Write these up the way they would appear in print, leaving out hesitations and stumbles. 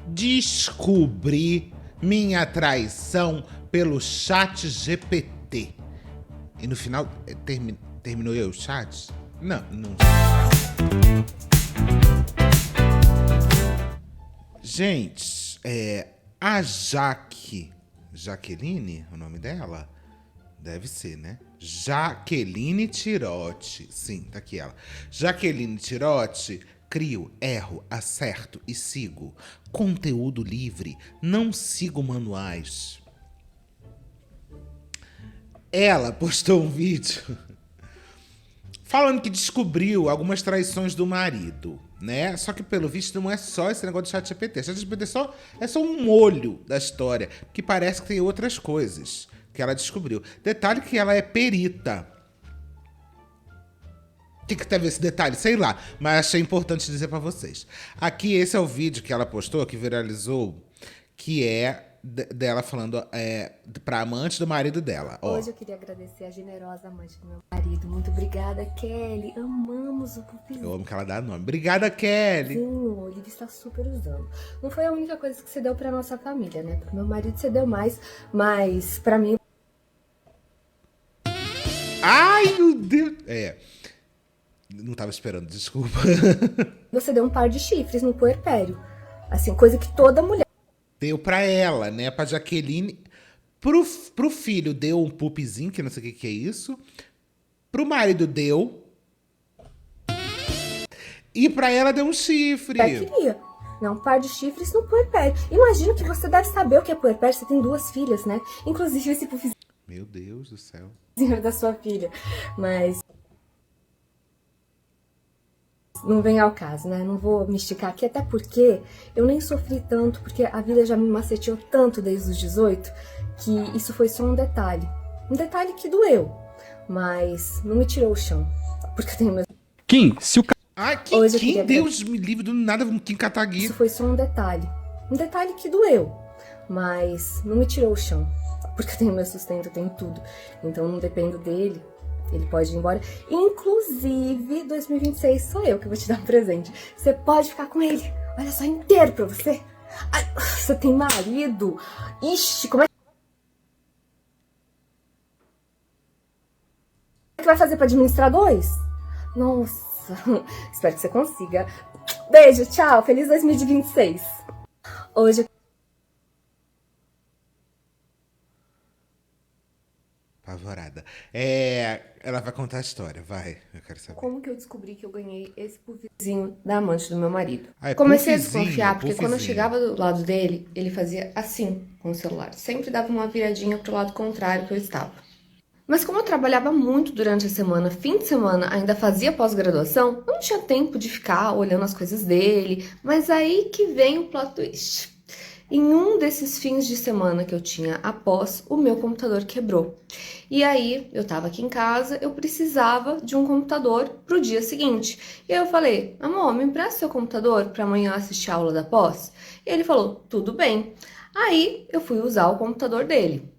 Descobri minha traição pelo chat GPT. E no final, terminou eu o chat? Não. Gente, a Jaqueline, o nome dela? Deve ser, né? Jaqueline Tirotti. Sim, tá aqui ela. Jaqueline Tirotti. Crio, erro, acerto e sigo. Conteúdo livre. Não sigo manuais. Ela postou um vídeo falando que descobriu algumas traições do marido, né? Só que, pelo visto, não é só esse negócio de ChatGPT. ChatGPT é só um molho da história, que parece que tem outras coisas que ela descobriu. Detalhe que ela é perita. O que teve esse detalhe? Sei lá, mas achei importante dizer pra vocês. Aqui, esse é o vídeo que ela postou, que viralizou, que é dela falando pra amante do marido dela. Ó. Hoje eu queria agradecer a generosa amante do meu marido. Muito obrigada, Kelly. Amamos o pupizinho. Eu amo que ela dá nome. Obrigada, Kelly. O Olivia está super usando. Não foi a única coisa que você deu pra nossa família, né? Pro meu marido você deu mais, mas pra mim... Ai, meu Deus. Não tava esperando, desculpa. Você deu um par de chifres no puerpério. Assim, coisa que toda mulher... Deu pra ela, né? Pra Jaqueline. Pro filho deu um pupizinho, que não sei o que é isso. Pro marido deu. E pra ela deu um chifre. queria. Né? Um par de chifres no puerpério. Imagino que você deve saber o que é puerpério. Você tem 2 filhas, né? Inclusive esse pupizinho Meu Deus do céu. da sua filha. Mas... não vem ao caso, né? Não vou me esticar aqui, até porque eu nem sofri tanto, porque a vida já me maceteou tanto desde os 18, que isso foi só um detalhe. Um detalhe que doeu, mas não me tirou o chão, porque eu tenho meus... Kim, se o Ai, que Deus me livre do nada, um Kim Kataguiri. Isso foi só um detalhe que doeu, mas não me tirou o chão, porque eu tenho meu sustento, eu tenho tudo, então não dependo dele. Ele pode ir embora. Inclusive, 2026 sou eu que vou te dar um presente. Você pode ficar com ele. Olha só, inteiro pra você. Ai, você tem marido? Ixi, como é que vai fazer pra administrar 2? Nossa, espero que você consiga. Beijo, tchau. Feliz 2026. Hoje... Apavorada. Ela vai contar a história, vai. Eu quero saber. Como que eu descobri que eu ganhei esse puffzinho da amante do meu marido? Ai, Comecei a puffzinho, desconfiar, porque quando eu puffzinho. chegava do lado dele, ele fazia assim com o celular. Sempre dava uma viradinha pro lado contrário que eu estava. Mas como eu trabalhava muito durante a semana, fim de semana ainda fazia pós-graduação, eu não tinha tempo de ficar olhando as coisas dele. Mas aí que vem o plot twist. Em um desses fins de semana que eu tinha após, o meu computador quebrou. E aí, eu tava aqui em casa, eu precisava de um computador pro dia seguinte. E aí eu falei, amor, me empresta seu computador pra amanhã assistir a aula da pós? E ele falou, tudo bem. Aí, eu fui usar o computador dele.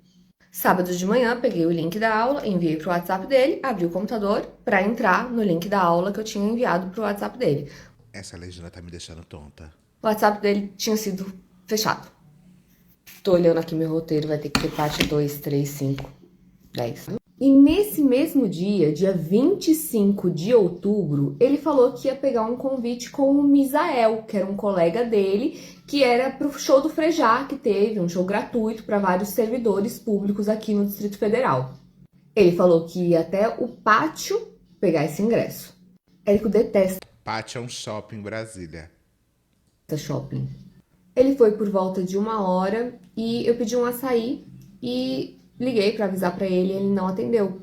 Sábado de manhã, peguei o link da aula, enviei pro WhatsApp dele, abri o computador pra entrar no link da aula que eu tinha enviado pro WhatsApp dele. Essa legenda tá me deixando tonta. O WhatsApp dele tinha sido fechado. Tô olhando aqui meu roteiro, vai ter que ter parte 2, 3, 5, 10. E nesse mesmo dia, dia 25 de outubro, ele falou que ia pegar um convite com o Misael, que era um colega dele, que era pro show do Frejá, que teve um show gratuito para vários servidores públicos aqui no Distrito Federal. Ele falou que ia até o Pátio pegar esse ingresso. Érico detesta Pátio é um shopping em Brasília. shopping. Ele foi por volta de 1h e eu pedi um açaí e liguei para avisar para ele, ele não atendeu.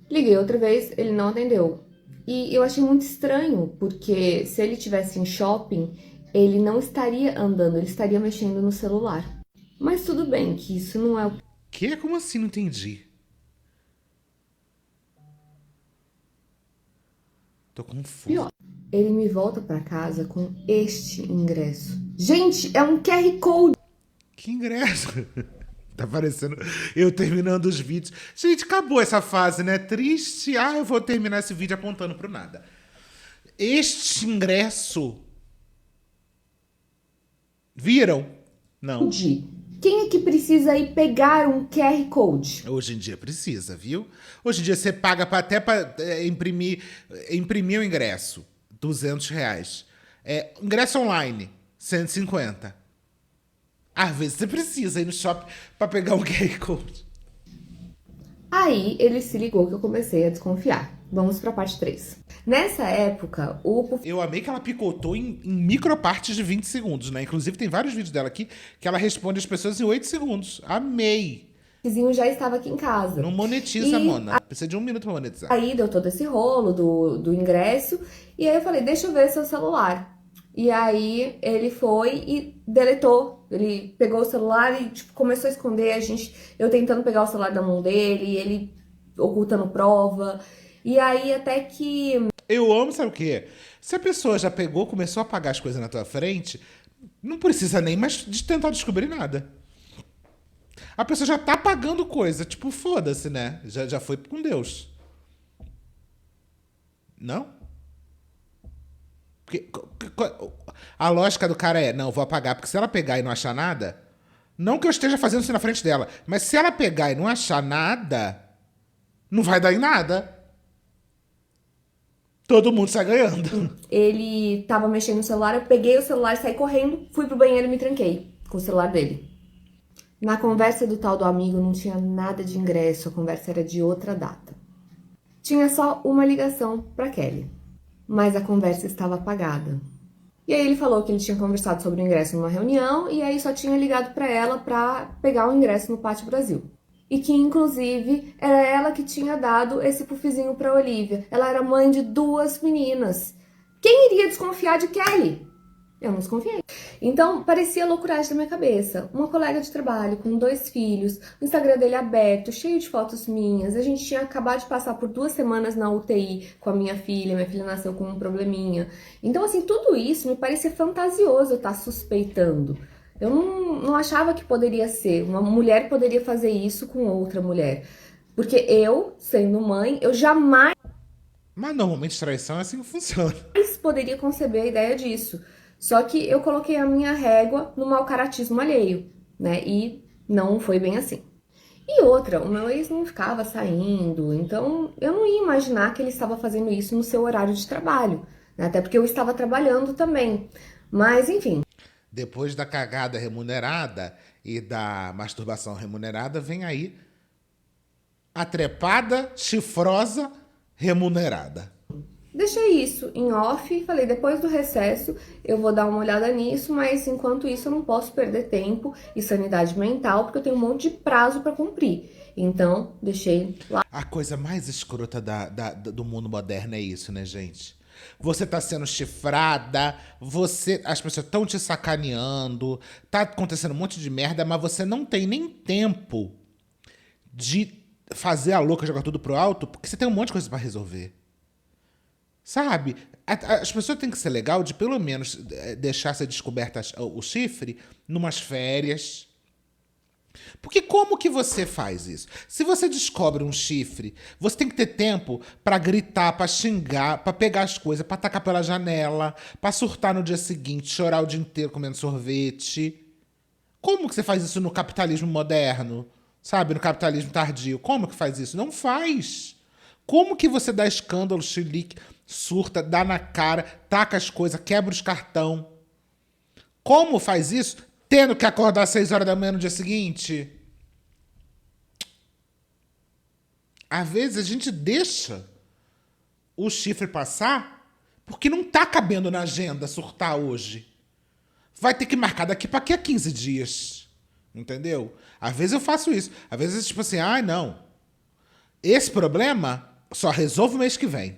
Liguei outra vez, ele não atendeu. E eu achei muito estranho, porque se ele tivesse em shopping, ele não estaria andando, ele estaria mexendo no celular. Mas tudo bem, que isso não é o... Que? Como assim? Não entendi. Tô confuso. pior. Ele me volta para casa com este ingresso. Gente, é um QR Code. Que ingresso? Tá parecendo eu terminando os vídeos. Gente, acabou essa fase, né? Triste. Ah, eu vou terminar esse vídeo apontando pro nada. Este ingresso Viram? Não. Quem é que precisa ir pegar um QR Code? Hoje em dia precisa, viu? Hoje em dia você paga até para imprimir o ingresso, R$ 200. Ingresso online, 150. Às vezes você precisa ir no shopping para pegar um QR Code. Aí ele se ligou que eu comecei a desconfiar. Vamos pra parte 3. Nessa época, o Eu amei que ela picotou em micropartes de 20 segundos, né? Inclusive tem vários vídeos dela aqui que ela responde as pessoas em 8 segundos. Amei. vizinho já estava aqui em casa. Não monetiza, E Mona. Precisa de 1 minuto pra monetizar. aí deu todo esse rolo do ingresso. E aí eu falei, deixa eu ver seu celular. E aí ele foi e deletou. Ele pegou o celular e tipo, começou a esconder. Eu tentando pegar o celular da mão dele, ele ocultando prova. E aí até que Eu amo, sabe o quê? Se a pessoa já pegou, começou a apagar as coisas na tua frente, não precisa nem mais de tentar descobrir nada. A pessoa já tá apagando coisa. Tipo, foda-se, né? Já foi com Deus. Não? Porque a lógica do cara é, não, vou apagar, porque se ela pegar e não achar nada, não que eu esteja fazendo isso na frente dela, mas se ela pegar e não achar nada, não vai dar em nada. Todo mundo sai ganhando. ele tava mexendo no celular, eu peguei o celular, saí correndo, fui pro banheiro e me tranquei com o celular dele. Na conversa do tal do amigo não tinha nada de ingresso, a conversa era de outra data. Tinha só uma ligação para Kelly, mas a conversa estava apagada. E aí ele falou que ele tinha conversado sobre o ingresso numa reunião e aí só tinha ligado para ela para pegar o ingresso no Pátio Brasil. E que inclusive era ela que tinha dado esse puffzinho para Olivia. Ela era mãe de 2 meninas. Quem iria desconfiar de Kelly? Eu não desconfiei. Então, parecia loucuragem na minha cabeça. Uma colega de trabalho com 2 filhos, o Instagram dele aberto, cheio de fotos minhas. A gente tinha acabado de passar por 2 semanas na UTI com a minha filha nasceu com um probleminha. Então, assim, tudo isso me parecia fantasioso eu estar suspeitando. Eu não achava que poderia ser. Uma mulher poderia fazer isso com outra mulher. Porque eu, sendo mãe, eu jamais Mas normalmente traição é assim que funciona. poderia conceber a ideia disso. Só que eu coloquei a minha régua no mau caratismo alheio, né? E não foi bem assim. E outra, o meu ex não ficava saindo, então eu não ia imaginar que ele estava fazendo isso no seu horário de trabalho, né? Até porque eu estava trabalhando também. Mas, enfim. Depois da cagada remunerada e da masturbação remunerada, vem aí a trepada chifrosa remunerada. Deixei isso em off e falei, depois do recesso eu vou dar uma olhada nisso, mas enquanto isso eu não posso perder tempo e sanidade mental, porque eu tenho um monte de prazo para cumprir. Então, deixei lá. A coisa mais escrota do mundo moderno é isso, né, gente? Você tá sendo chifrada, as pessoas estão te sacaneando, tá acontecendo um monte de merda, mas você não tem nem tempo de fazer a louca jogar tudo pro alto, porque você tem um monte de coisa pra resolver. Sabe? As pessoas têm que ser legal de pelo menos deixar ser descoberta o chifre numas férias. Porque como que você faz isso? Se você descobre um chifre, você tem que ter tempo pra gritar, pra xingar, pra pegar as coisas, pra tacar pela janela, pra surtar no dia seguinte, chorar o dia inteiro comendo sorvete. Como que você faz isso no capitalismo moderno? Sabe? No capitalismo tardio. Como que faz isso? Não faz. Como que você dá escândalo, chilique, surta, dá na cara, taca as coisas, quebra os cartão? Como faz isso? Tendo que acordar às 6 horas da manhã no dia seguinte? Às vezes a gente deixa o chifre passar porque não tá cabendo na agenda surtar hoje. Vai ter que marcar daqui pra 15 dias. Entendeu? Às vezes eu faço isso. Às vezes, tipo assim, não. Esse problema só resolvo mês que vem.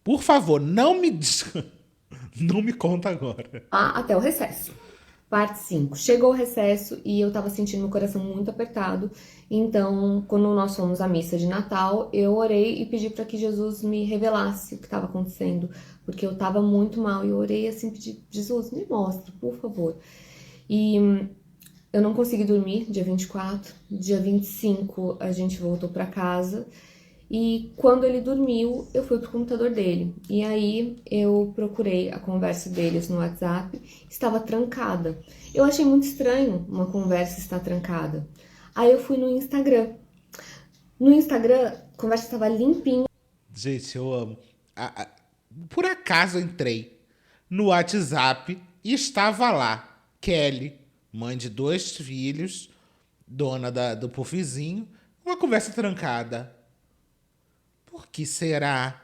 Por favor, não me não me conta agora. Até o recesso. Parte 5. Chegou o recesso e eu tava sentindo meu coração muito apertado. Então, quando nós fomos à missa de Natal, eu orei e pedi para que Jesus me revelasse o que estava acontecendo, porque eu tava muito mal e eu orei assim, pedi, Jesus, me mostra, por favor. E eu não consegui dormir dia 24, dia 25 a gente voltou para casa E quando ele dormiu, eu fui pro computador dele. E aí eu procurei a conversa deles no WhatsApp, estava trancada. Eu achei muito estranho uma conversa estar trancada. Aí eu fui no Instagram. No Instagram, a conversa estava limpinha. Gente, eu amo. Por acaso eu entrei no WhatsApp e estava lá Kelly, mãe de 2 filhos, dona do puffzinho, uma conversa trancada. Por que será?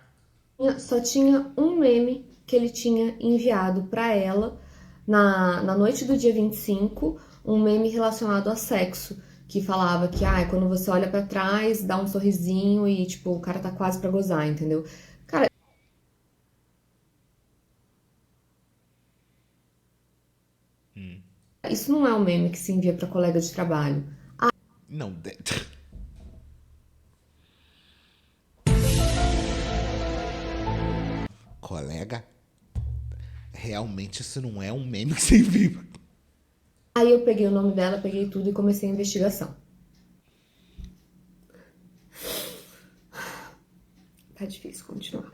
Só tinha um meme que ele tinha enviado para ela na noite do dia 25, um meme relacionado a sexo, que falava que quando você olha para trás, dá um sorrisinho e tipo, o cara tá quase pra gozar, entendeu? Cara, isso não é um meme que se envia para colega de trabalho. Não. Colega, realmente isso não é um meme que você viu. Aí eu peguei o nome dela, peguei tudo e comecei a investigação. Tá difícil continuar.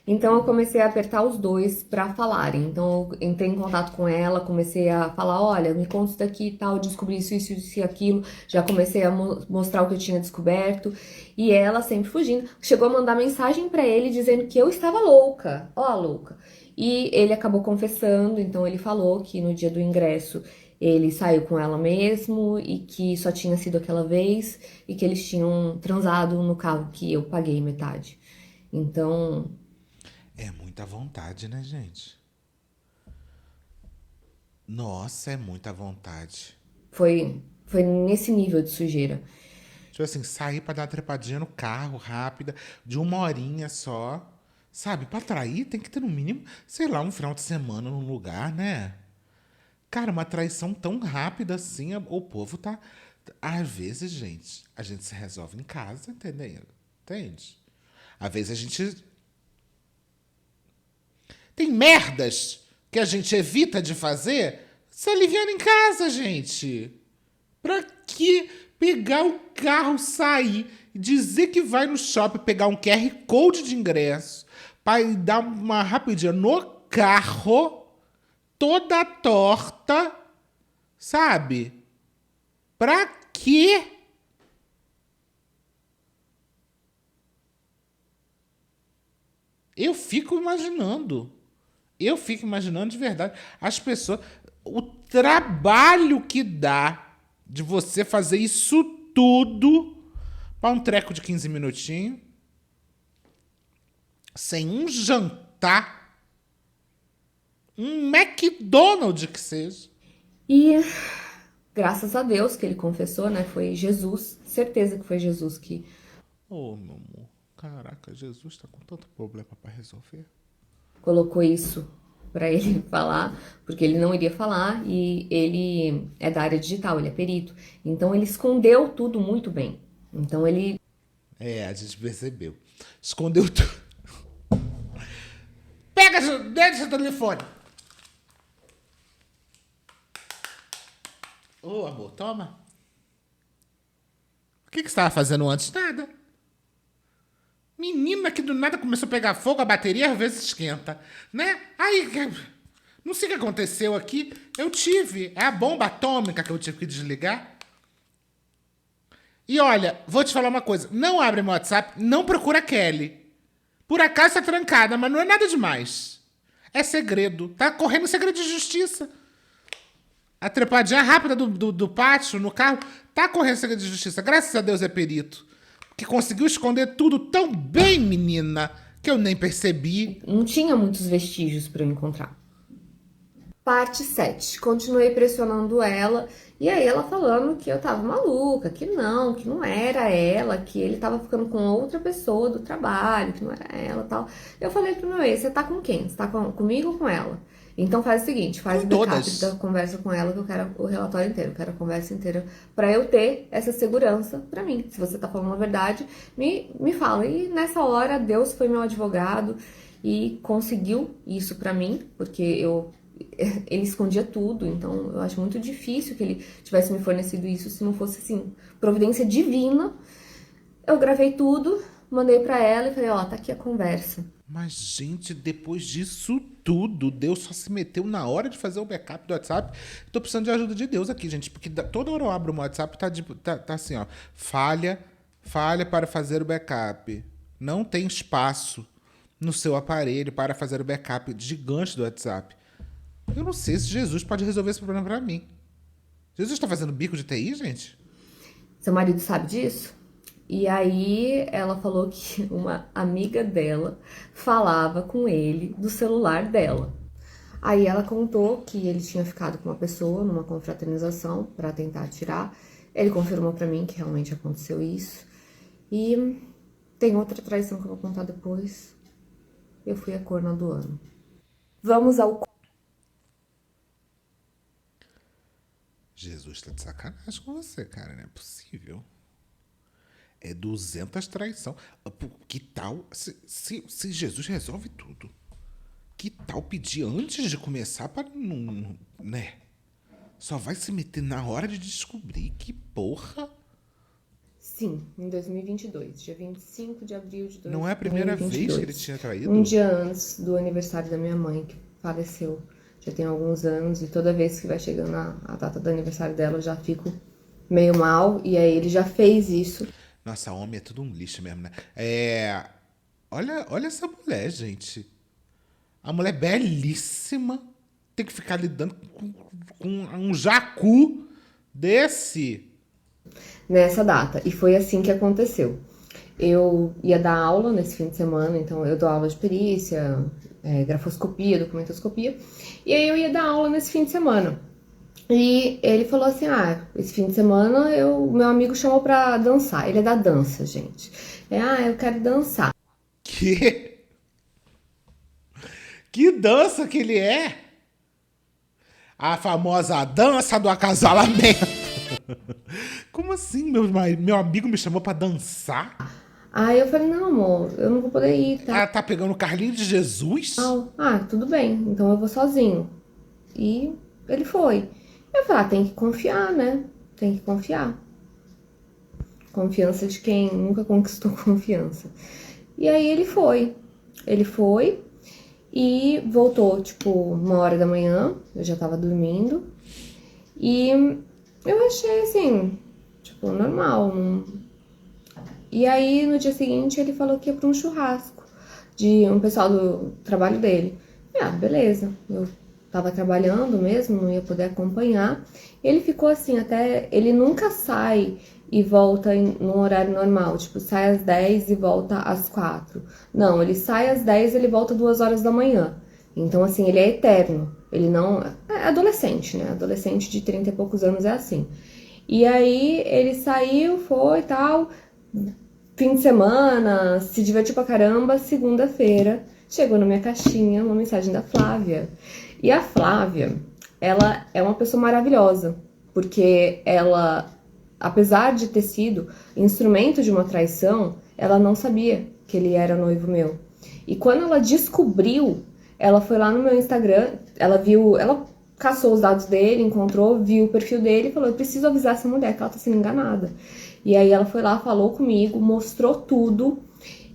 Então eu comecei a apertar os dois pra falarem. Então eu entrei em contato com ela, comecei a falar, olha, me conta isso daqui e tal, descobri isso e aquilo. Já comecei a mostrar o que eu tinha descoberto. E ela sempre fugindo. Chegou a mandar mensagem pra ele dizendo que eu estava louca. Ó, a louca. E ele acabou confessando, então ele falou que no dia do ingresso ele saiu com ela mesmo e que só tinha sido aquela vez e que eles tinham transado no carro que eu paguei metade. Então, É muita vontade, né, gente? Nossa, é muita vontade. foi nesse nível de sujeira. Tipo assim, sair pra dar uma trepadinha no carro, rápida, de 1 horinha só. Sabe, pra trair tem que ter no mínimo, sei lá, um final de semana num lugar, né? Cara, uma traição tão rápida assim, o povo tá. Às vezes, gente, a gente se resolve em casa, entendeu? Entende? Às vezes a gente. Tem merdas que a gente evita de fazer se aliviando em casa, gente. Pra que pegar o carro, sair, dizer que vai no shopping pegar um QR Code de ingresso pra ir dar uma rapidinha no carro, toda torta, sabe? Pra quê? Eu fico imaginando. Eu fico imaginando de verdade as pessoas. O trabalho que dá de você fazer isso tudo para um treco de 15 minutinhos, sem um jantar, um McDonald's que seja. E graças a Deus que ele confessou, né? Foi Jesus, certeza que foi Jesus que Ô, meu amor, caraca, Jesus tá com tanto problema para resolver. colocou isso pra ele falar, porque ele não iria falar e ele é da área digital, ele é perito. Então ele escondeu tudo muito bem. Então ele É, a gente percebeu. Escondeu tudo. Pega, deixa seu telefone. Ô, amor, toma. O que você estava fazendo antes? Nada. Menina que do nada começou a pegar fogo, a bateria às vezes esquenta, né? Aí, não sei o que aconteceu aqui. Eu tive, é a bomba atômica que eu tive que desligar. E olha, vou te falar uma coisa. Não abre meu WhatsApp, não procura a Kelly. Por acaso tá trancada, mas não é nada demais. É segredo. Tá correndo segredo de justiça. A trepadinha rápida do pátio, no carro, tá correndo segredo de justiça. Graças a Deus é perito. Que conseguiu esconder tudo tão bem, menina, que eu nem percebi. não tinha muitos vestígios pra eu encontrar. Parte 7. Continuei pressionando ela e aí ela falando que eu tava maluca, que não era ela, que ele tava ficando com outra pessoa do trabalho, que não era ela e tal. Eu falei pro meu ex, você tá com quem? Você tá comigo ou com ela? Então faz o seguinte, faz Com o backup todas. da conversa com ela que eu quero o relatório inteiro, eu quero a conversa inteira pra eu ter essa segurança pra mim. Se você tá falando a verdade, me fala. E nessa hora Deus foi meu advogado e conseguiu isso pra mim, porque ele escondia tudo, então eu acho muito difícil que ele tivesse me fornecido isso se não fosse assim, providência divina. Eu gravei tudo, Mandei pra ela e falei, ó, tá aqui a conversa. Mas, gente, depois disso tudo, Deus só se meteu na hora de fazer o backup do WhatsApp. Tô precisando de ajuda de Deus aqui, gente, porque toda hora eu abro o WhatsApp e tá assim, ó. Falha para fazer o backup. Não tem espaço no seu aparelho para fazer o backup gigante do WhatsApp. Eu não sei se Jesus pode resolver esse problema pra mim. Jesus tá fazendo bico de TI, gente? Seu marido sabe disso? E aí ela falou que uma amiga dela falava com ele do celular dela. Aí ela contou que ele tinha ficado com uma pessoa numa confraternização para tentar tirar. Ele confirmou pra mim que realmente aconteceu isso. E tem outra traição que eu vou contar depois. Eu fui a corna do ano. Vamos ao Jesus tá de sacanagem com você, cara. Não é possível. É 200 traição. Que tal se Jesus resolve tudo? Que tal pedir antes de começar para não, né? Só vai se meter na hora de descobrir. Que porra. Sim, em 2022, dia 25 de abril de 2022. Não é a primeira vez que ele tinha traído? Um dia antes do aniversário da minha mãe, que faleceu já tem alguns anos, e toda vez que vai chegando a data do aniversário dela, eu já fico meio mal, e aí ele já fez isso. Nossa, homem é tudo um lixo mesmo, né? Olha essa mulher, gente. A mulher belíssima tem que ficar lidando com um jacu desse. Nessa data. E foi assim que aconteceu. Eu ia dar aula nesse fim de semana, então eu dou aula de perícia, grafoscopia, documentoscopia, e aí eu ia dar aula nesse fim de semana. E ele falou assim, esse fim de semana meu amigo chamou pra dançar. Ele é da dança, gente. Eu quero dançar. Que? Que dança que ele é? A famosa dança do acasalamento. Como assim? Meu amigo me chamou pra dançar? Aí eu falei, não, amor, eu não vou poder ir, tá? Ela tá pegando o Carlinho de Jesus? Tudo bem, então eu vou sozinho. E ele foi. Eu falei, tem que confiar, né? Tem que confiar. Confiança de quem nunca conquistou confiança. E aí ele foi. Ele foi e voltou, tipo, 1h da manhã. Eu já tava dormindo. E eu achei, assim, tipo, normal. E aí, no dia seguinte, ele falou que ia pra um churrasco de um pessoal do trabalho dele. Beleza. Eu tava trabalhando mesmo, não ia poder acompanhar. Ele ficou assim, até... Ele nunca sai e volta num horário normal. Tipo, sai às 10 e volta às 4. Não, ele sai às 10 e ele volta 2h da manhã. Então, assim, ele é eterno. Ele não... É adolescente, né? Adolescente de 30 e poucos anos é assim. E aí, ele saiu, foi e tal... Fim de semana, se divertiu pra caramba. Segunda-feira, chegou na minha caixinha uma mensagem da Flávia. E a Flávia, ela é uma pessoa maravilhosa, porque ela, apesar de ter sido instrumento de uma traição, ela não sabia que ele era noivo meu. E quando ela descobriu, ela foi lá no meu Instagram, ela caçou os dados dele, encontrou, viu o perfil dele e falou, eu preciso avisar essa mulher que ela tá sendo enganada. E aí ela foi lá, falou comigo, mostrou tudo,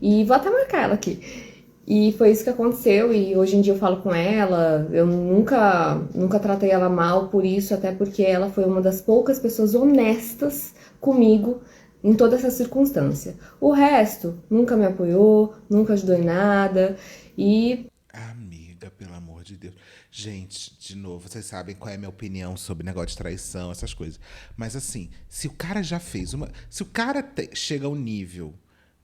e vou até marcar ela aqui. E foi isso que aconteceu, e hoje em dia eu falo com ela, eu nunca tratei ela mal por isso, até porque ela foi uma das poucas pessoas honestas comigo em toda essa circunstância. O resto nunca me apoiou, nunca ajudou em nada, e... Amiga, pelo amor de Deus. Gente, de novo, vocês sabem qual é a minha opinião sobre negócio de traição, essas coisas. Mas assim, se o cara já fez uma... Se o cara chega ao nível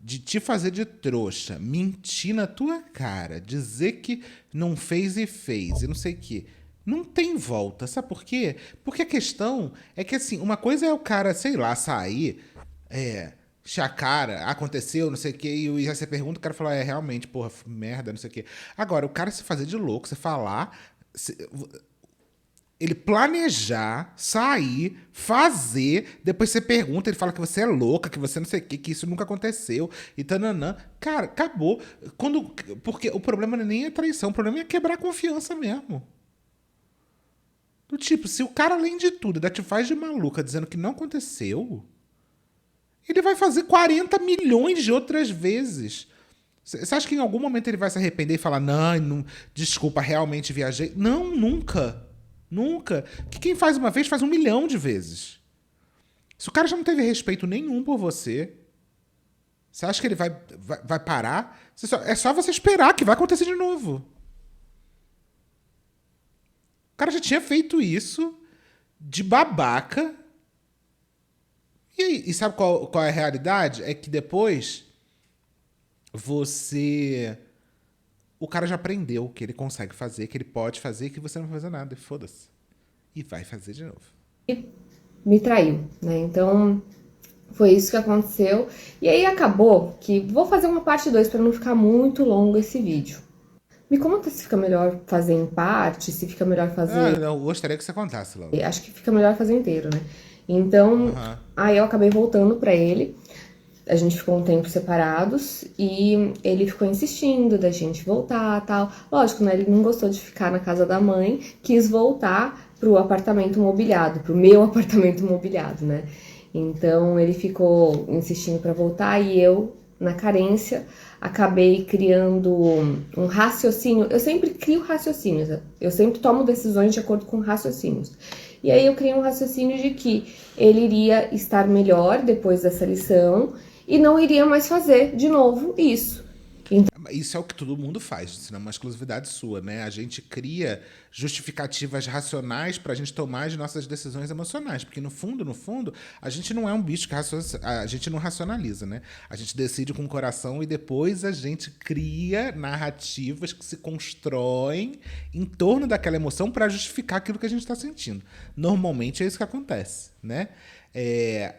de te fazer de trouxa, mentir na tua cara, dizer que não fez e não sei o quê, não tem volta. Sabe por quê? Porque a questão é que, assim, uma coisa é o cara, sei lá, sair... encher a cara, aconteceu, não sei o que, e aí você pergunta, o cara fala, realmente, porra, merda, não sei o que. Agora, o cara se fazer de louco, você falar, ele planejar, sair, fazer, depois você pergunta, ele fala que você é louca, que você não sei o que isso nunca aconteceu, e tananã. Cara, acabou. Porque o problema não é nem a traição, o problema é quebrar a confiança mesmo. Do tipo, se o cara, além de tudo, ainda te faz de maluca dizendo que não aconteceu... Ele vai fazer 40 milhões de outras vezes. Você acha que em algum momento ele vai se arrepender e falar, não, desculpa, realmente viajei? Não, nunca. Nunca. Que quem faz uma vez faz 1 milhão de vezes. Se o cara já não teve respeito nenhum por você, você acha que ele vai parar? É só você esperar que vai acontecer de novo. O cara já tinha feito isso de babaca. E sabe qual é a realidade? É que depois você... O cara já aprendeu que ele consegue fazer, que ele pode fazer, que você não vai fazer nada. E foda-se. E vai fazer de novo. Me traiu, né? Então, foi isso que aconteceu. E aí acabou que... Vou fazer uma parte 2 para não ficar muito longo esse vídeo. Me conta se fica melhor fazer em parte, se fica melhor fazer... Eu gostaria que você contasse logo. Acho que fica melhor fazer inteiro, né? Então, aí eu acabei voltando pra ele. A gente ficou um tempo separados e ele ficou insistindo da gente voltar, tal. Lógico, né? Ele não gostou de ficar na casa da mãe, quis voltar pro apartamento mobiliado, pro meu apartamento mobiliado, né? Então, ele ficou insistindo pra voltar e eu, na carência, acabei criando um raciocínio. Eu sempre crio raciocínios, eu sempre tomo decisões de acordo com raciocínios. E aí eu criei um raciocínio de que ele iria estar melhor depois dessa lição e não iria mais fazer de novo isso. Isso é o que todo mundo faz, isso não é uma exclusividade sua, né? A gente cria justificativas racionais pra gente tomar as nossas decisões emocionais, porque no fundo, a gente não é um bicho que a gente não racionaliza, né? A gente decide com o coração e depois a gente cria narrativas que se constroem em torno daquela emoção pra justificar aquilo que a gente está sentindo. Normalmente é isso que acontece, né?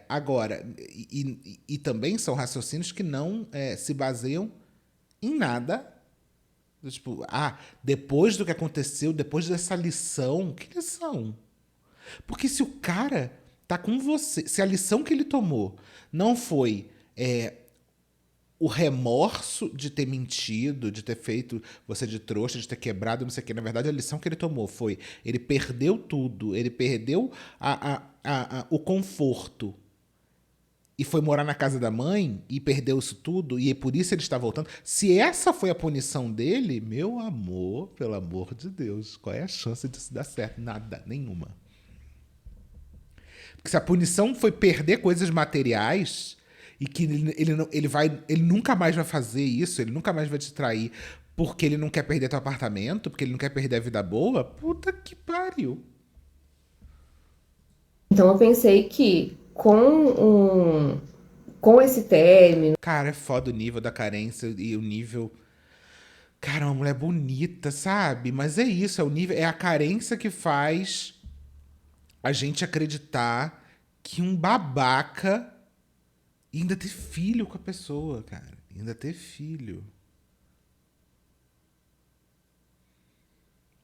Agora, e também são raciocínios que não se baseiam em nada. Tipo, depois do que aconteceu, depois dessa lição, que lição? Porque se o cara tá com você, se a lição que ele tomou não foi o remorso de ter mentido, de ter feito você de trouxa, de ter quebrado, não sei o que. Na verdade, a lição que ele tomou foi, ele perdeu tudo, ele perdeu o conforto e foi morar na casa da mãe e perdeu isso tudo, e por isso ele está voltando. Se essa foi a punição dele, meu amor, pelo amor de Deus, qual é a chance disso dar certo? Nada, nenhuma. Porque se a punição foi perder coisas materiais e que ele nunca mais vai fazer isso, ele nunca mais vai te trair porque ele não quer perder teu apartamento, porque ele não quer perder a vida boa, puta que pariu. Então eu pensei que com esse término... Cara, é foda o nível da carência e o nível... Cara, uma mulher bonita, sabe? Mas é isso, é a carência que faz a gente acreditar que um babaca ainda ter filho com a pessoa, cara. Ainda ter filho.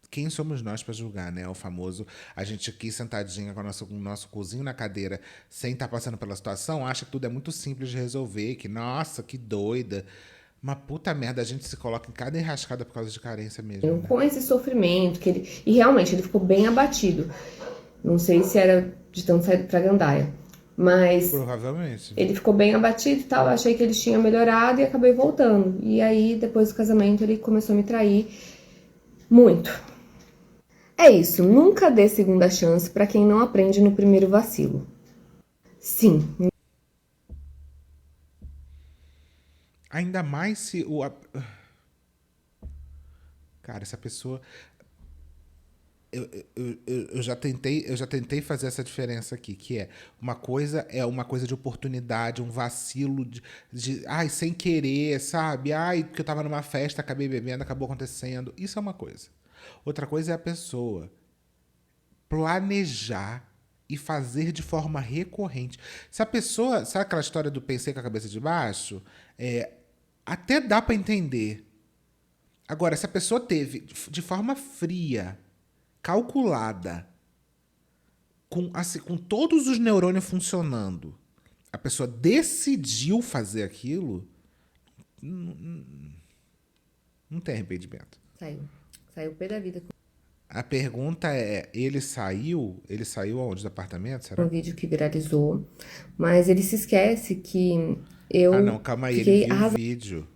Quem somos nós para julgar, né? O famoso, a gente aqui sentadinha com o nosso cozinho na cadeira, sem estar passando pela situação, acha que tudo é muito simples de resolver, que nossa, que doida. Uma puta merda, a gente se coloca em cada enrascada por causa de carência mesmo, né? Com esse sofrimento que ele... E realmente, ele ficou bem abatido. Não sei se era de tanto sair pra gandaia. Mas provavelmente ele ficou bem abatido e tal. Eu achei que ele tinha melhorado e acabei voltando. E aí, depois do casamento, ele começou a me trair muito. É isso, nunca dê segunda chance pra quem não aprende no primeiro vacilo. Sim. Ainda mais se o... Cara, essa pessoa... Eu já tentei fazer essa diferença aqui, que é uma coisa de oportunidade, um vacilo ai, sem querer, sabe? Ai, porque eu tava numa festa, acabei bebendo, acabou acontecendo. Isso é uma coisa. Outra coisa é a pessoa planejar e fazer de forma recorrente. Se a pessoa, sabe aquela história do pensei com a cabeça de baixo? Até dá para entender. Agora, se a pessoa teve de forma fria, calculada, com todos os neurônios funcionando, a pessoa decidiu fazer aquilo, não tem arrependimento. Saiu o pé da vida. A pergunta é, ele saiu? Ele saiu aonde? Do apartamento, será? Um vídeo que viralizou, mas ele se esquece que Ah, não, eu calma aí, ele fiquei viu o arrasada. vídeo.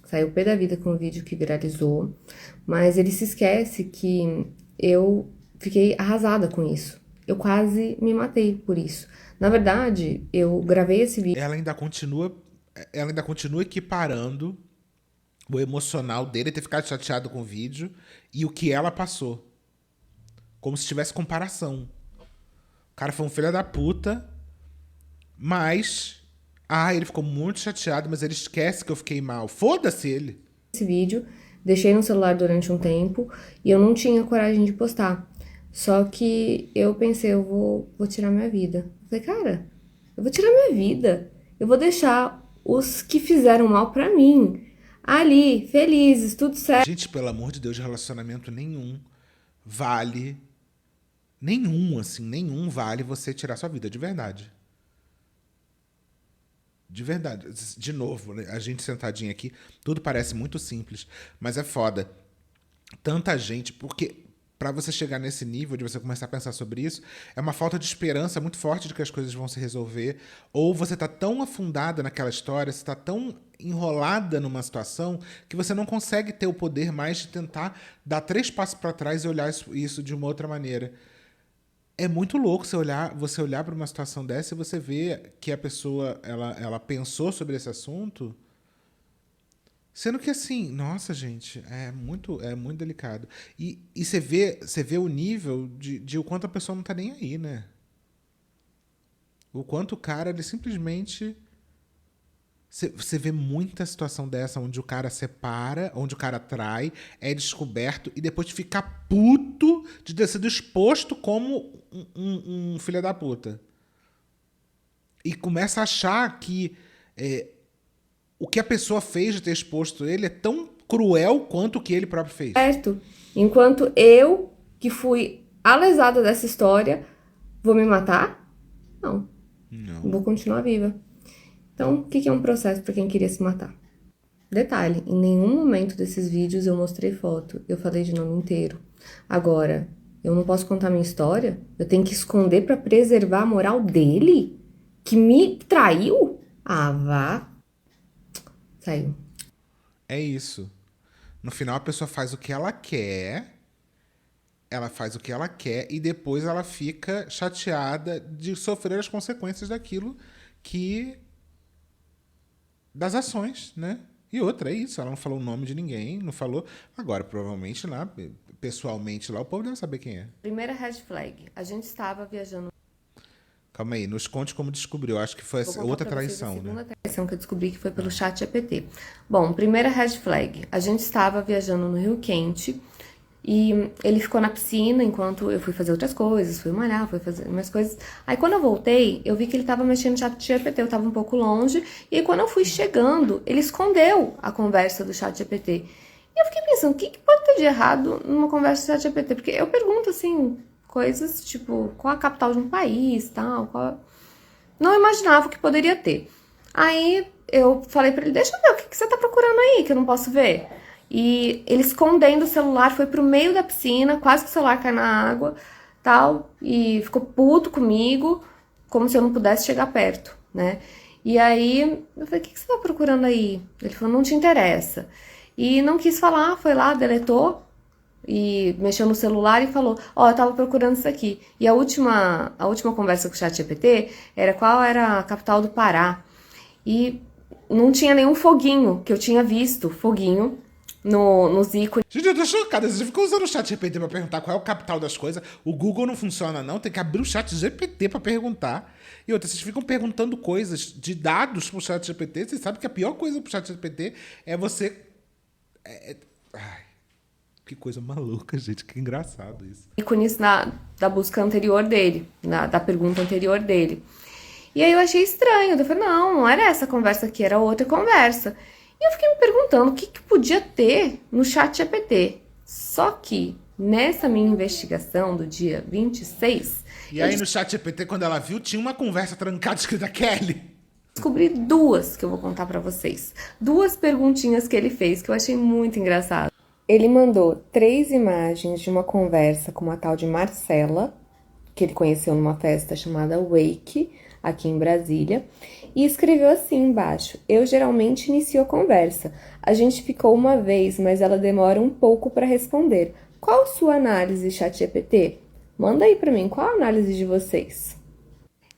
Saiu pé da vida com o vídeo que viralizou, mas ele se esquece que eu fiquei arrasada com isso. Eu quase me matei por isso. Na verdade, eu gravei esse vídeo. Ela ainda continua equiparando o emocional dele ter ficado chateado com o vídeo e o que ela passou. Como se tivesse comparação. O cara foi um filho da puta, mas... Ah, ele ficou muito chateado, mas ele esquece que eu fiquei mal. Foda-se ele. Esse vídeo, deixei no celular durante um tempo e eu não tinha coragem de postar. Só que eu pensei, eu vou tirar minha vida. Eu falei, cara, eu vou tirar minha vida. Eu vou deixar os que fizeram mal pra mim ali, felizes, tudo certo. Gente, pelo amor de Deus, relacionamento nenhum vale... nenhum vale você tirar sua vida, de verdade. De verdade. De novo, né? A gente sentadinho aqui, tudo parece muito simples, mas é foda. Tanta gente, porque pra você chegar nesse nível de você começar a pensar sobre isso, é uma falta de esperança muito forte de que as coisas vão se resolver, ou você tá tão afundada naquela história, você tá tão enrolada numa situação que você não consegue ter o poder mais de tentar dar 3 passos pra trás e olhar isso de uma outra maneira. É muito louco você olhar para uma situação dessa e você ver que a pessoa ela pensou sobre esse assunto, sendo que assim, nossa, gente, é muito delicado. E você vê o nível de o quanto a pessoa não tá nem aí, né? O quanto o cara, ele simplesmente... Você vê muita situação dessa onde o cara separa, onde o cara trai, é descoberto e depois de ficar puto de ter sido exposto como um filho da puta. E começa a achar que o que a pessoa fez de ter exposto ele é tão cruel quanto o que ele próprio fez. Certo? Enquanto eu, que fui a lesada dessa história, vou me matar? Não. Não. Vou continuar viva. Então, o que é um processo para quem queria se matar? Detalhe, em nenhum momento desses vídeos eu mostrei foto, eu falei de nome inteiro. Agora, eu não posso contar minha história? Eu tenho que esconder para preservar a moral dele? Que me traiu? Ah, vá. Saiu. É isso. No final a pessoa faz o que ela quer, e depois ela fica chateada de sofrer as consequências daquilo que... das ações, né? E outra, é isso. Ela não falou o nome de ninguém, não falou. Agora, provavelmente lá, pessoalmente lá, o povo deve saber quem é. Primeira red flag. A gente estava viajando. Calma aí, nos conte como descobriu. Acho que foi outra traição, né? Segunda traição que eu descobri que foi pelo ChatGPT. Bom, primeira red flag. A gente estava viajando no Rio Quente e ele ficou na piscina enquanto eu fui fazer outras coisas, fui malhar, fui fazer umas coisas. Aí quando eu voltei, eu vi que ele estava mexendo no ChatGPT, eu estava um pouco longe, e aí quando eu fui chegando, ele escondeu a conversa do ChatGPT. E eu fiquei pensando, o que pode ter de errado numa conversa do ChatGPT? Porque eu pergunto assim, coisas tipo, qual a capital de um país, tal, não imaginava o que poderia ter. Aí eu falei pra ele, deixa eu ver, o que você tá procurando aí, que eu não posso ver? E ele escondendo o celular, foi pro meio da piscina, quase que o celular cai na água, tal, e ficou puto comigo, como se eu não pudesse chegar perto, né? E aí, eu falei, o que você tá procurando aí? Ele falou, não te interessa. E não quis falar, foi lá, deletou, e mexeu no celular e falou, ó, eu tava procurando isso aqui. E a última conversa com o ChatGPT era qual era a capital do Pará. E não tinha nenhum foguinho, que eu tinha visto, foguinho, nos ícones. Gente, eu tô chocada. Você ficou usando o chat GPT pra perguntar qual é o capital das coisas. O Google não funciona, não. Tem que abrir o chat GPT pra perguntar. E outra, vocês ficam perguntando coisas de dados pro chat GPT. Vocês sabem que a pior coisa pro chat GPT é você... Ai, que coisa maluca, gente. Que engraçado isso. Ícones da busca anterior dele, da pergunta anterior dele. E aí eu achei estranho. Eu falei, não era essa conversa aqui, era outra conversa. E eu fiquei me perguntando o que podia ter no ChatGPT. Só que, nessa minha investigação do dia 26... E aí no ChatGPT, quando ela viu, tinha uma conversa trancada escrita Kelly. Descobri duas que eu vou contar pra vocês. Duas perguntinhas que ele fez, que eu achei muito engraçado. Ele mandou 3 imagens de uma conversa com uma tal de Marcela, que ele conheceu numa festa chamada Wake, aqui em Brasília, e escreveu assim embaixo: eu geralmente inicio a conversa. A gente ficou uma vez, mas ela demora um pouco para responder. Qual a sua análise, ChatGPT? Manda aí para mim, qual a análise de vocês?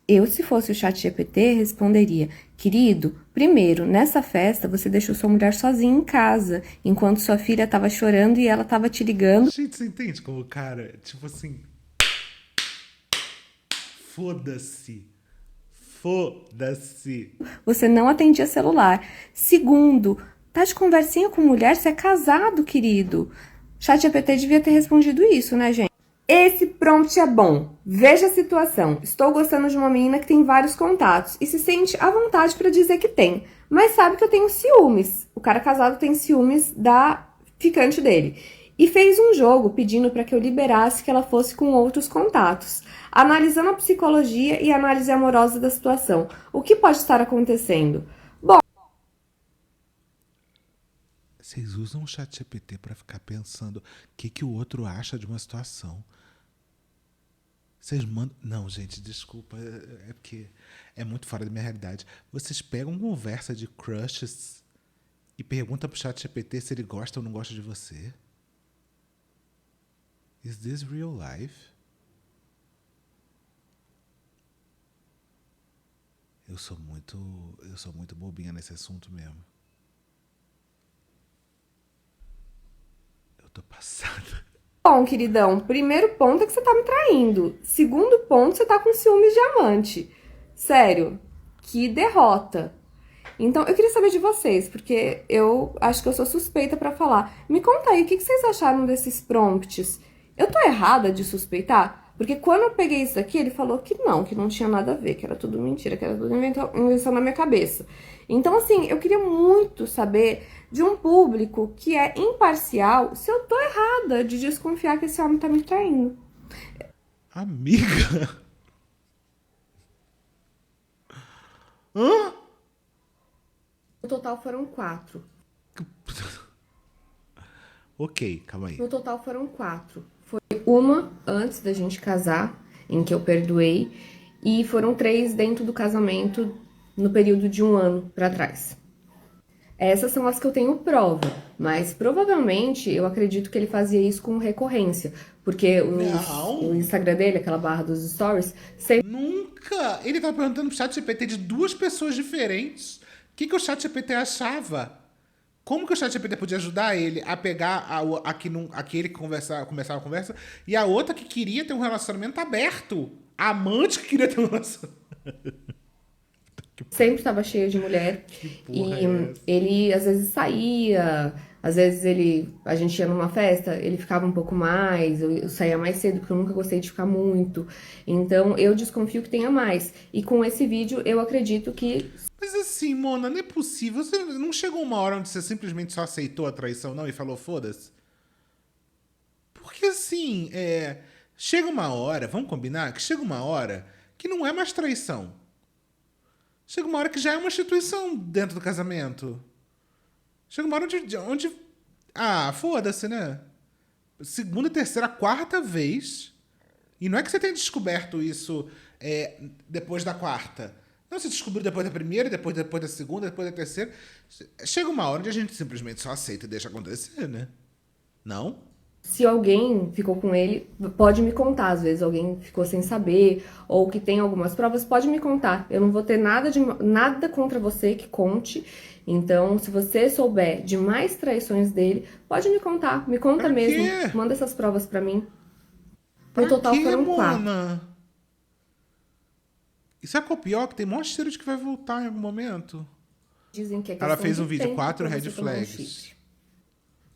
Eu, se fosse o ChatGPT, responderia: querido, primeiro, nessa festa você deixou sua mulher sozinha em casa, enquanto sua filha estava chorando e ela estava te ligando. Gente, você entende como o cara, tipo assim, foda-se. Foda-se. Você não atendia celular. Segundo, tá de conversinha com mulher, você é casado, querido. ChatGPT devia ter respondido isso, né, gente? Esse prompt é bom. Veja a situação. Estou gostando de uma menina que tem vários contatos e se sente à vontade para dizer que tem, mas sabe que eu tenho ciúmes. O cara casado tem ciúmes da ficante dele. E fez um jogo pedindo para que eu liberasse que ela fosse com outros contatos, analisando a psicologia e a análise amorosa da situação. O que pode estar acontecendo? Vocês usam o chat GPT pra ficar pensando o que o outro acha de uma situação. Vocês mandam. Não, gente, desculpa. É porque é muito fora da minha realidade. Vocês pegam conversa de crushes e perguntam pro chat GPT se ele gosta ou não gosta de você. Is this real life? Eu sou muito bobinha nesse assunto mesmo. Eu tô passada. Bom, queridão, primeiro ponto é que você tá me traindo. Segundo ponto, você tá com ciúmes de amante. Sério, que derrota. Então, eu queria saber de vocês, porque eu acho que eu sou suspeita pra falar. Me conta aí, o que vocês acharam desses prompts? Eu tô errada de suspeitar? Porque quando eu peguei isso aqui, ele falou que não tinha nada a ver, que era tudo mentira, que era tudo invenção na minha cabeça. Então, assim, eu queria muito saber de um público que é imparcial se eu tô errada de desconfiar que esse homem tá me traindo. Amiga? Hã? No total foram 4. Ok, calma aí. No total foram 4. Foi uma antes da gente casar, em que eu perdoei, e foram 3 dentro do casamento, no período de 1 ano pra trás. Essas são as que eu tenho prova, mas provavelmente eu acredito que ele fazia isso com recorrência, porque o Instagram dele, aquela barra dos stories, sempre Nunca! Ele tava perguntando pro chat GPT de 2 pessoas diferentes. O que o chat GPT achava? Como que o chat GPT podia ajudar ele a pegar aquele que começava a conversa e a outra que queria ter um relacionamento aberto? A amante que queria ter um relacionamento. sempre estava cheio de mulher e Porra, é essa? ele às vezes saía, às vezes a gente ia numa festa, ele ficava um pouco mais, eu saía mais cedo porque eu nunca gostei de ficar muito. Então eu desconfio que tenha mais. E com esse vídeo eu acredito que Mas assim, Mona, não é possível. Você não chegou uma hora onde você simplesmente só aceitou a traição, não, e falou foda-se? Porque assim, chega uma hora, vamos combinar, que chega uma hora que não é mais traição. Chega uma hora que já é uma instituição dentro do casamento. Chega uma hora onde foda-se, né? Segunda, terceira, quarta vez. E não é que você tenha descoberto isso depois da quarta. Não, você descobriu depois da primeira, depois da segunda, depois da terceira. Chega uma hora onde a gente simplesmente só aceita e deixa acontecer, né? Não? se alguém ficou com ele, pode me contar. Às vezes alguém ficou sem saber, ou que tem algumas provas, pode me contar. Eu não vou ter nada contra você que conte. Então, se você souber de mais traições dele, pode me contar. Me conta Pra mesmo. quê? Manda essas provas pra mim. No Pra total quê, foram 4. Mona? Isso é qual pior, que tem maior cheiro de que vai voltar em algum momento. Dizem que é Ela questão fez de um vídeo, tempo 4 pra red você tomar um flags. chifre.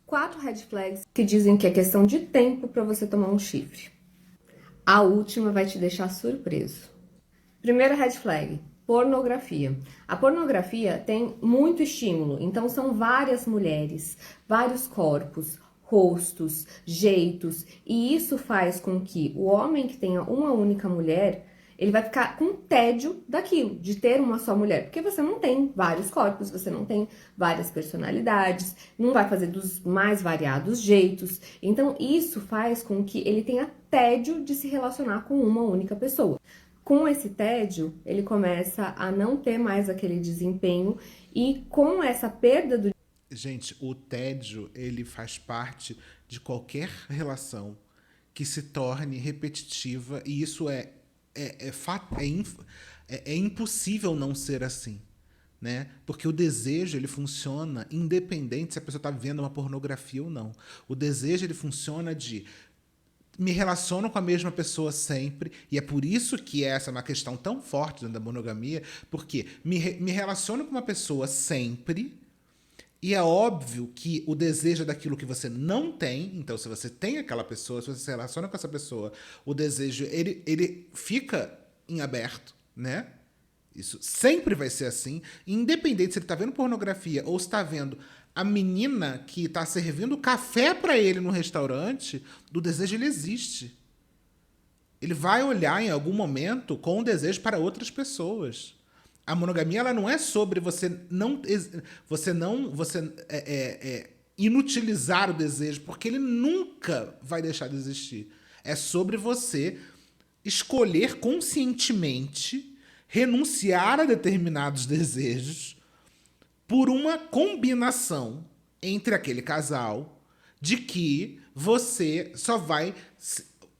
4 red flags que dizem que é questão de tempo pra você tomar um chifre. A última vai te deixar surpreso. Primeira red flag, pornografia. A pornografia tem muito estímulo, então são várias mulheres, vários corpos, rostos, jeitos, e isso faz com que o homem que tenha uma única mulher, ele vai ficar com tédio daquilo, de ter uma só mulher, porque você não tem vários corpos, você não tem várias personalidades, não vai fazer dos mais variados jeitos. Então isso faz com que ele tenha tédio de se relacionar com uma única pessoa. Com esse tédio, ele começa a não ter mais aquele desempenho e com essa perda do... Gente, o tédio, ele faz parte de qualquer relação que se torne repetitiva, e isso é impossível não ser assim, né? Porque o desejo, ele funciona independente se a pessoa está vendo uma pornografia ou não. O desejo, ele funciona de me relaciono com a mesma pessoa sempre, e é por isso que essa é uma questão tão forte dentro da monogamia, porque me relaciono com uma pessoa sempre, e é óbvio que o desejo é daquilo que você não tem. Então, se você tem aquela pessoa, se você se relaciona com essa pessoa, o desejo, ele fica em aberto, né? Isso sempre vai ser assim, independente se ele tá vendo pornografia ou se tá vendo a menina que tá servindo café para ele no restaurante, o desejo, ele existe. Ele vai olhar em algum momento com o desejo para outras pessoas. A monogamia, ela não é sobre inutilizar o desejo, porque ele nunca vai deixar de existir. É sobre você escolher conscientemente renunciar a determinados desejos por uma combinação entre aquele casal de que você só vai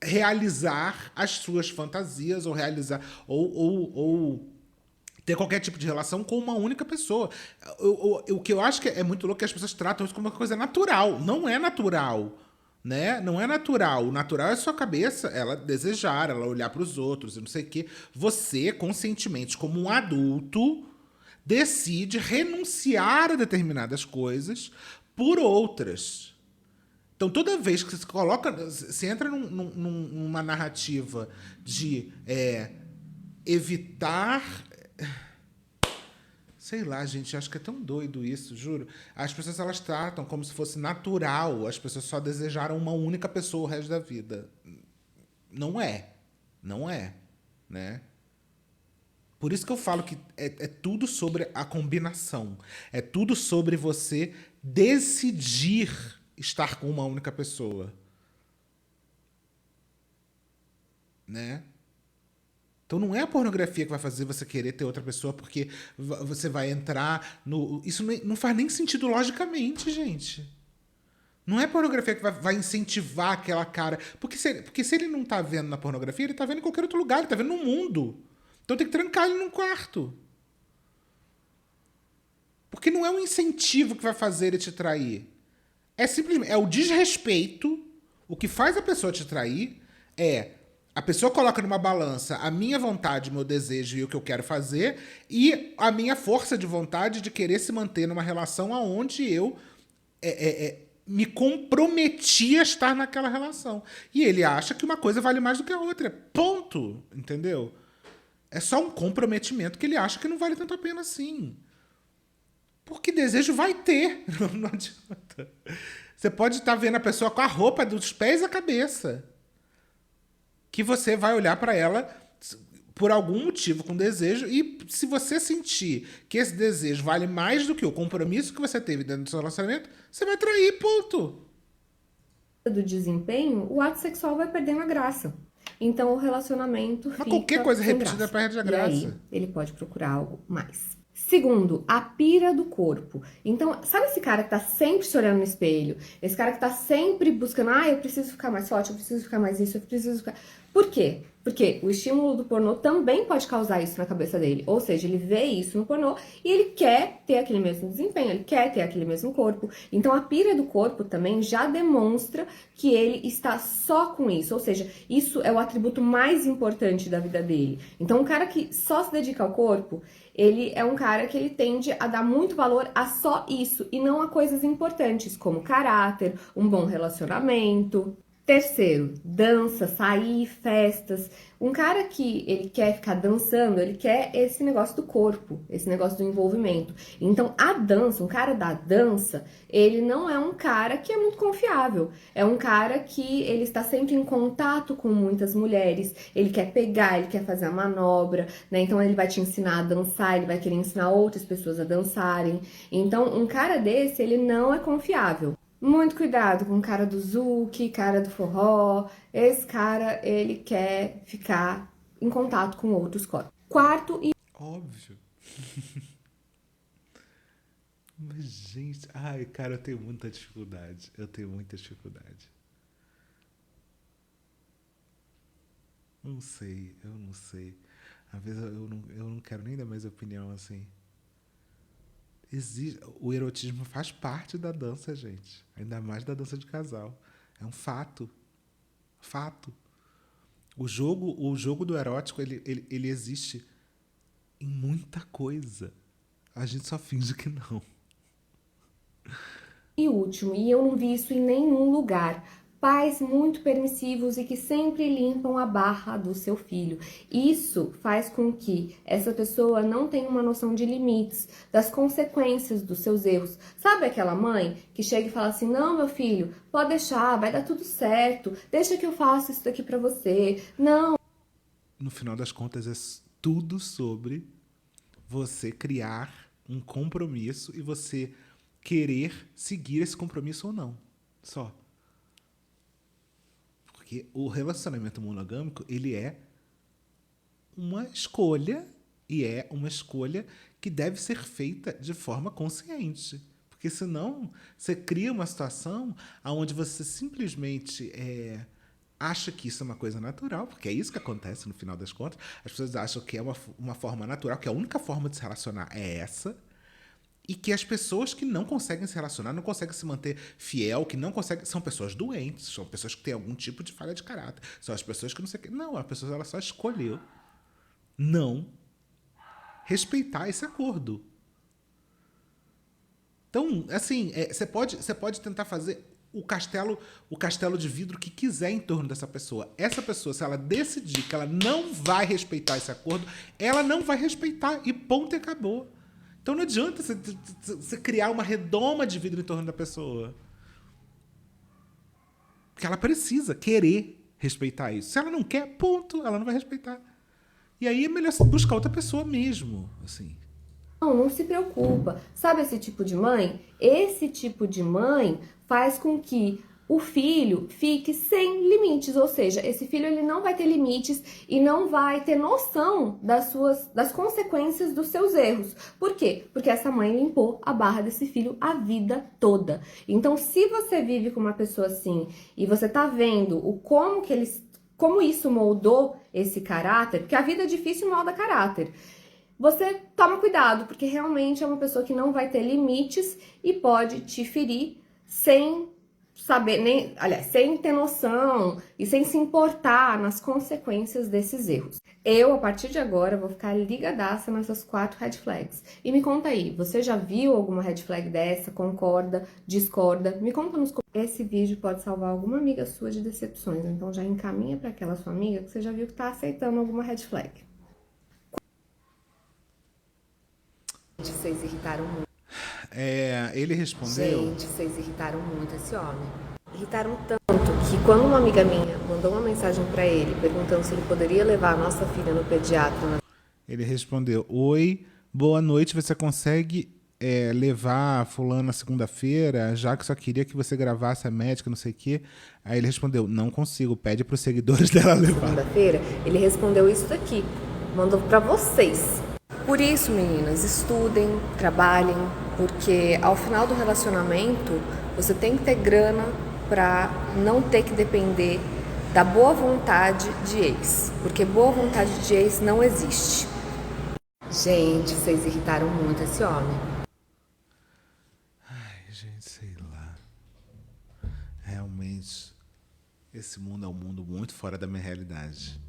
realizar as suas fantasias ou realizar ou ter qualquer tipo de relação com uma única pessoa. O que eu acho que é muito louco é que as pessoas tratam isso como uma coisa natural. Não é natural, né? Não é natural. O natural é a sua cabeça, ela desejar, ela olhar para os outros e não sei o quê. Você, conscientemente, como um adulto, decide renunciar a determinadas coisas por outras. Então, toda vez que você coloca... Você entra numa narrativa de evitar... Sei lá, gente, acho que é tão doido isso, juro. As pessoas, elas tratam como se fosse natural as pessoas só desejaram uma única pessoa o resto da vida. Não é. Não é, né? Por isso que eu falo que é tudo sobre a combinação. É tudo sobre você decidir estar com uma única pessoa, né? Então não é a pornografia que vai fazer você querer ter outra pessoa, porque você vai entrar no... Isso não faz nem sentido logicamente, gente. Não é a pornografia que vai incentivar aquela cara. Porque se ele não tá vendo na pornografia, ele tá vendo em qualquer outro lugar, ele tá vendo no mundo. Então tem que trancar ele num quarto. Porque não é um incentivo que vai fazer ele te trair. É simplesmente... É o desrespeito. O que faz a pessoa te trair é... A pessoa coloca numa balança a minha vontade, meu desejo e o que eu quero fazer, e a minha força de vontade de querer se manter numa relação onde eu me comprometi a estar naquela relação. E ele acha que uma coisa vale mais do que a outra. Ponto. Entendeu? É só um comprometimento que ele acha que não vale tanto a pena assim. Porque desejo vai ter. Não adianta. Você pode estar vendo a pessoa com a roupa dos pés à cabeça, que você vai olhar para ela por algum motivo com desejo, e se você sentir que esse desejo vale mais do que o compromisso que você teve dentro do seu relacionamento, você vai trair, ponto. Do desempenho, o ato sexual vai perdendo a graça. Então o relacionamento fica qualquer coisa sem repetida graça. perde a graça. E aí ele pode procurar algo mais. Segundo, a pira do corpo. Então, sabe esse cara que tá sempre se olhando no espelho? Esse cara que tá sempre buscando, eu preciso ficar mais forte, eu preciso ficar mais isso, eu preciso ficar... Por quê? Porque o estímulo do pornô também pode causar isso na cabeça dele. Ou seja, ele vê isso no pornô e ele quer ter aquele mesmo desempenho, ele quer ter aquele mesmo corpo. Então, a pira do corpo também já demonstra que ele está só com isso. Ou seja, isso é o atributo mais importante da vida dele. Então, um cara que só se dedica ao corpo, ele é um cara que ele tende a dar muito valor a só isso e não a coisas importantes, como caráter, um bom relacionamento. Terceiro, dança, sair, festas. Um cara que ele quer ficar dançando, ele quer esse negócio do corpo, esse negócio do envolvimento. Então, a dança, um cara da dança, ele não é um cara que é muito confiável. É um cara que ele está sempre em contato com muitas mulheres, ele quer pegar, ele quer fazer a manobra, né? Então, ele vai te ensinar a dançar, ele vai querer ensinar outras pessoas a dançarem. Então, um cara desse, ele não é confiável. Muito cuidado com o cara do zouk, cara do forró. Esse cara, ele quer ficar em contato com outros corpos. Quarto e Óbvio. Mas, gente, ai, cara, eu tenho muita dificuldade. Eu tenho muita dificuldade. Não sei, eu não sei. Às vezes eu não quero nem dar mais opinião assim. O erotismo faz parte da dança, gente. Ainda mais da dança de casal. É um fato. Fato. O jogo do erótico, ele existe em muita coisa. A gente só finge que não. último, e eu não vi isso em nenhum lugar. Pais muito permissivos e que sempre limpam a barra do seu filho. Isso faz com que essa pessoa não tenha uma noção de limites, das consequências dos seus erros. Sabe aquela mãe que chega e fala assim: não, meu filho, pode deixar, vai dar tudo certo, deixa que eu faço isso daqui pra você. Não. No final das contas, é tudo sobre você criar um compromisso e você querer seguir esse compromisso ou não. Só. Porque o relacionamento monogâmico, ele é uma escolha e é uma escolha que deve ser feita de forma consciente. Porque senão você cria uma situação onde você simplesmente acha que isso é uma coisa natural, porque é isso que acontece no final das contas. As pessoas acham que é uma forma natural, que a única forma de se relacionar é essa, e que as pessoas que não conseguem se relacionar, não conseguem se manter fiel, que não conseguem. São pessoas doentes, são pessoas que têm algum tipo de falha de caráter. São as pessoas que não sei o quê. Não, a pessoa ela só escolheu não respeitar esse acordo. Então, assim, você pode tentar fazer o castelo de vidro que quiser em torno dessa pessoa. Essa pessoa, se ela decidir que ela não vai respeitar esse acordo, ela não vai respeitar e ponto e acabou. Então não adianta você criar uma redoma de vidro em torno da pessoa. Porque ela precisa querer respeitar isso. Se ela não quer, ponto, ela não vai respeitar. E aí é melhor buscar outra pessoa mesmo, assim. Não, não se preocupa. Sabe esse tipo de mãe? Esse tipo de mãe faz com que o filho fique sem limites, ou seja, esse filho ele não vai ter limites e não vai ter noção das consequências dos seus erros. Por quê? Porque essa mãe limpou a barra desse filho a vida toda. Então, se você vive com uma pessoa assim e você tá vendo como isso moldou esse caráter, porque a vida é difícil e molda caráter. Você toma cuidado, porque realmente é uma pessoa que não vai ter limites e pode te ferir sem saber, nem, aliás, sem ter noção e sem se importar nas consequências desses erros. Eu, a partir de agora, vou ficar ligadaça nessas 4 red flags. E me conta aí, você já viu alguma red flag dessa? Concorda? Discorda? Me conta nos comentários. Esse vídeo pode salvar alguma amiga sua de decepções, então já encaminha para aquela sua amiga que você já viu que tá aceitando alguma red flag. Vocês irritaram muito. Ele respondeu. Gente, vocês irritaram muito esse homem. Irritaram tanto que quando uma amiga minha mandou uma mensagem pra ele perguntando se ele poderia levar a nossa filha no pediatra. Ele respondeu: oi, boa noite, você consegue levar fulano na segunda-feira, já que só queria que você gravasse a médica, não sei o quê. Aí ele respondeu: não consigo, pede para os seguidores dela levar. Segunda-feira, ele respondeu isso daqui, mandou pra vocês. Por isso, meninas, estudem, trabalhem, porque ao final do relacionamento você tem que ter grana pra não ter que depender da boa vontade de ex, porque boa vontade de ex não existe. Gente, vocês irritaram muito esse homem. Ai, gente, sei lá. Realmente, esse mundo é um mundo muito fora da minha realidade.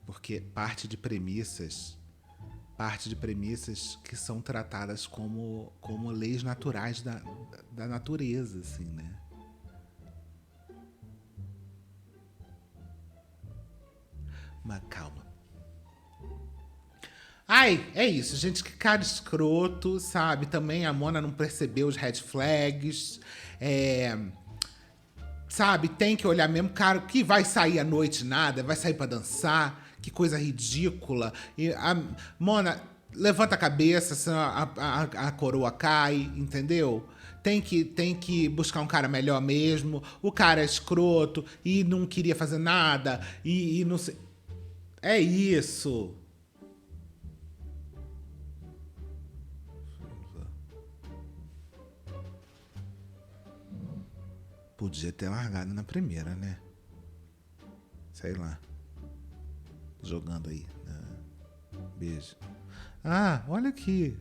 Porque parte de premissas que são tratadas como leis naturais da natureza, assim, né? Mas calma. Ai, é isso, gente, que cara escroto, sabe? Também a Mona não percebeu os red flags. Sabe, tem que olhar mesmo, cara, que vai sair à noite nada, vai sair pra dançar, que coisa ridícula. E a Mona, levanta a cabeça, senão a coroa cai, entendeu? Tem que buscar um cara melhor mesmo. O cara é escroto e não queria fazer nada e não sei. É isso. Podia ter largado na primeira, né? Sei lá. Jogando aí. Beijo. Ah, olha aqui.